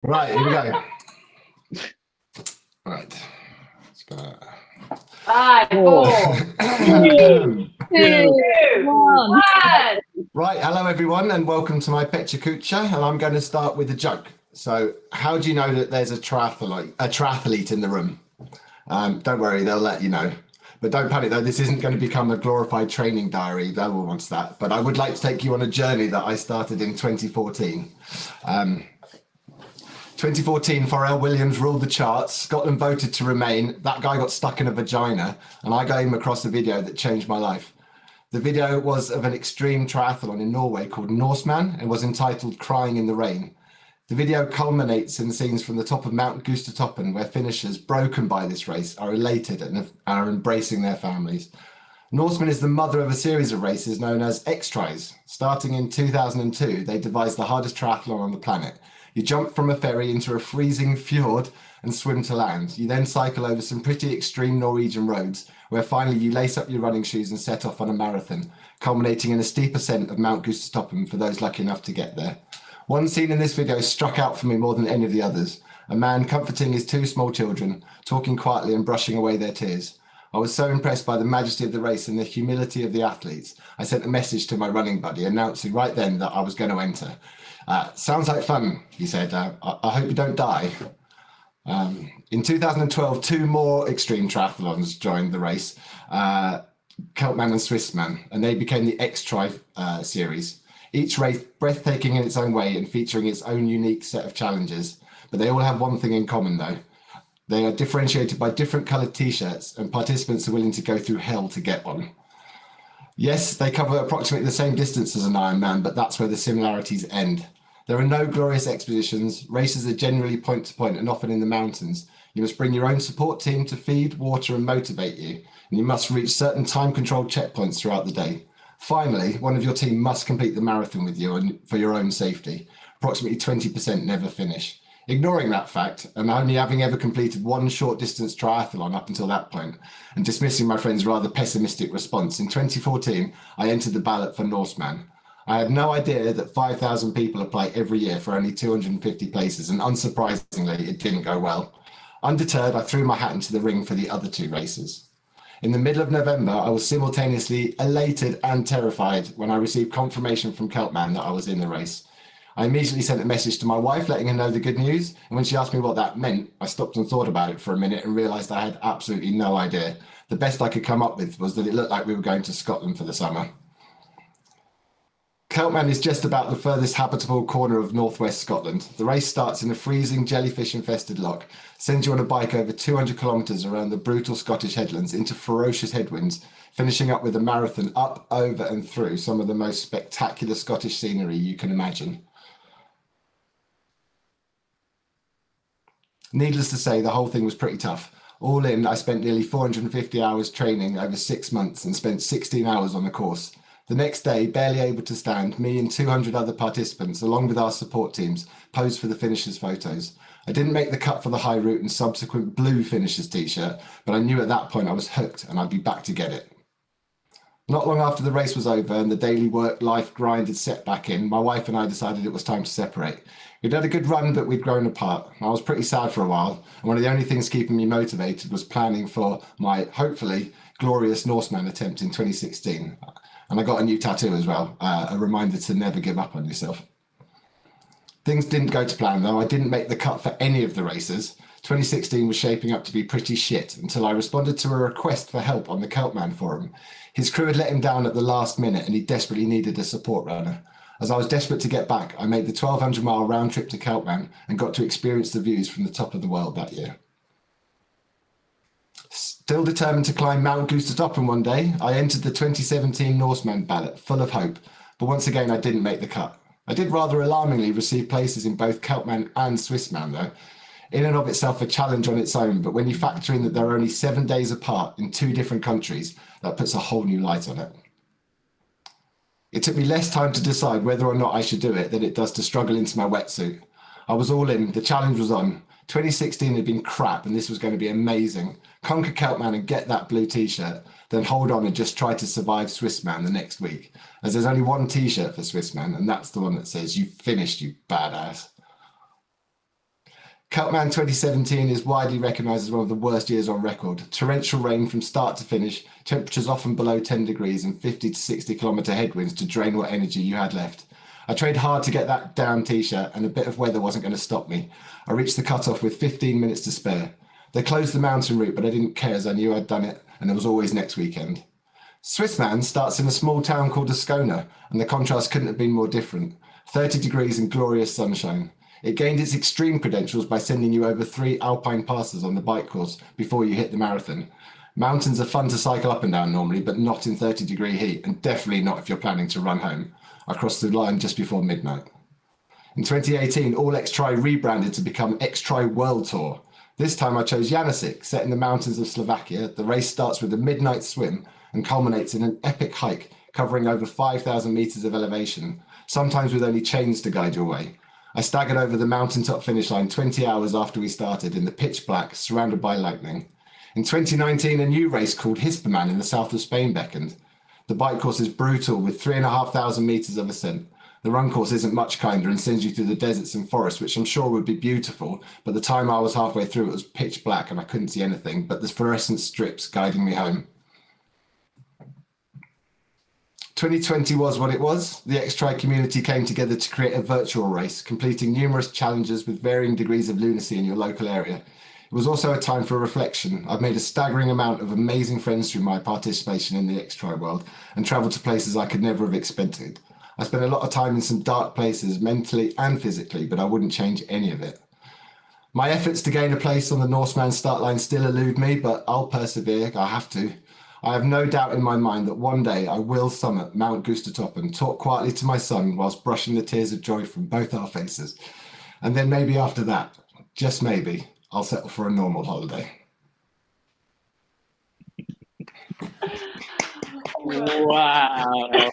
Right, here we go. Right. Let's go. 5, 4, 3, 2, 1. Right, hello everyone and welcome to my Pecha-Kucha, and I'm going to start with a joke. So, how do you know that there's a triathlete in the room? Don't worry, they'll let you know. But don't panic though, this isn't going to become a glorified training diary, no one wants that. But I would like to take you on a journey that I started in 2014. 2014, Pharrell Williams ruled the charts. Scotland voted to remain. That guy got stuck in a vagina, and I came across a video that changed my life. The video was of an extreme triathlon in Norway called Norseman and was entitled Crying in the Rain. The video culminates in scenes from the top of Mount Gustatoppen, where finishers broken by this race are elated and are embracing their families. Norseman is the mother of a series of races known as xTri-ers. Starting in 2002, they devised the hardest triathlon on the planet. You jump from a ferry into a freezing fjord and swim to land. You then cycle over some pretty extreme Norwegian roads, where finally you lace up your running shoes and set off on a marathon, culminating in a steep ascent of Mount Gustatoppen for those lucky enough to get there. One scene in this video struck out for me more than any of the others. A man comforting his two small children, talking quietly and brushing away their tears. I was so impressed by the majesty of the race and the humility of the athletes. I sent a message to my running buddy announcing right then that I was going to enter. Sounds like fun, he said. I hope you don't die. In 2012, two more extreme triathlons joined the race, Keltman and Swissman, and they became the xTri series. Each race breathtaking in its own way and featuring its own unique set of challenges. But they all have one thing in common, though. They are differentiated by different coloured t-shirts, and participants are willing to go through hell to get one. Yes, they cover approximately the same distance as an Ironman, but that's where the similarities end. There are no glorious expeditions. Races are generally point to point and often in the mountains. You must bring your own support team to feed, water, and motivate you. And you must reach certain time-controlled checkpoints throughout the day. Finally, one of your team must complete the marathon with you and for your own safety. Approximately 20% never finish. Ignoring that fact, and only having ever completed one short distance triathlon up until that point, and dismissing my friend's rather pessimistic response, in 2014, I entered the ballot for Norseman. I had no idea that 5,000 people apply every year for only 250 places, and unsurprisingly, it didn't go well. Undeterred, I threw my hat into the ring for the other two races. In the middle of November, I was simultaneously elated and terrified when I received confirmation from Keltman that I was in the race. I immediately sent a message to my wife letting her know the good news, and when she asked me what that meant, I stopped and thought about it for a minute and realised I had absolutely no idea. The best I could come up with was that it looked like we were going to Scotland for the summer. Keltman is just about the furthest habitable corner of northwest Scotland. The race starts in a freezing jellyfish-infested loch, sends you on a bike over 200 kilometres around the brutal Scottish headlands into ferocious headwinds, finishing up with a marathon up, over and through some of the most spectacular Scottish scenery you can imagine. Needless to say, the whole thing was pretty tough. All in, I spent nearly 450 hours training over 6 months and spent 16 hours on the course. The next day, barely able to stand, me and 200 other participants, along with our support teams, posed for the finishers' photos. I didn't make the cut for the high route and subsequent blue finishers t-shirt, but I knew at that point I was hooked and I'd be back to get it. Not long after the race was over and the daily work-life grind had set back in, my wife and I decided it was time to separate. We'd had a good run, but we'd grown apart. I was pretty sad for a while, and one of the only things keeping me motivated was planning for my, hopefully, glorious Norseman attempt in 2016. And I got a new tattoo as well, a reminder to never give up on yourself. Things didn't go to plan though. I didn't make the cut for any of the races. 2016 was shaping up to be pretty shit until I responded to a request for help on the Keltman forum. His crew had let him down at the last minute and he desperately needed a support runner. As I was desperate to get back, I made the 1,200-mile round trip to Keltman and got to experience the views from the top of the world that year. Still determined to climb Mount Gustatoppen one day, I entered the 2017 Norseman ballot, full of hope, but once again I didn't make the cut. I did rather alarmingly receive places in both Keltman and Swissman though. In and of itself a challenge on its own, but when you factor in that they're only 7 days apart in 2 different countries, that puts a whole new light on it. It took me less time to decide whether or not I should do it than it does to struggle into my wetsuit. I was all in, the challenge was on. 2016 had been crap and this was going to be amazing. Conquer Keltman and get that blue t-shirt, then hold on and just try to survive Swissman the next week. As there's only one t-shirt for Swissman and that's the one that says, "You finished, you badass." Cutman 2017 is widely recognised as one of the worst years on record. Torrential rain from start to finish, temperatures often below 10 degrees and 50 to 60 kilometre headwinds to drain what energy you had left. I trained hard to get that down t-shirt and a bit of weather wasn't going to stop me. I reached the cut-off with 15 minutes to spare. They closed the mountain route, but I didn't care as I knew I'd done it and there was always next weekend. Swissman starts in a small town called Ascona and the contrast couldn't have been more different. 30 degrees and glorious sunshine. It gained its extreme credentials by sending you over 3 alpine passes on the bike course before you hit the marathon. Mountains are fun to cycle up and down normally, but not in 30-degree heat, and definitely not if you're planning to run home. I crossed the line just before midnight. In 2018, all xTri rebranded to become xTri World Tour. This time I chose Janosik, set in the mountains of Slovakia. The race starts with a midnight swim and culminates in an epic hike covering over 5,000 meters of elevation, sometimes with only chains to guide your way. I staggered over the mountaintop finish line 20 hours after we started in the pitch black, surrounded by lightning. In 2019, a new race called Hisperman in the south of Spain beckoned. The bike course is brutal with 3,500 meters of ascent. The run course isn't much kinder and sends you through the deserts and forests, which I'm sure would be beautiful, but the time I was halfway through it was pitch black and I couldn't see anything but the fluorescent strips guiding me home. 2020 was what it was. The xTri community came together to create a virtual race, completing numerous challenges with varying degrees of lunacy in your local area. It was also a time for reflection. I've made a staggering amount of amazing friends through my participation in the xTri world and travelled to places I could never have expected. I spent a lot of time in some dark places, mentally and physically, but I wouldn't change any of it. My efforts to gain a place on the Norseman start line still elude me, but I'll persevere. I have to. I have no doubt in my mind that one day I will summit Mount Gustatop and talk quietly to my son whilst brushing the tears of joy from both our faces. And then maybe after that, just maybe, I'll settle for a normal holiday. Wow.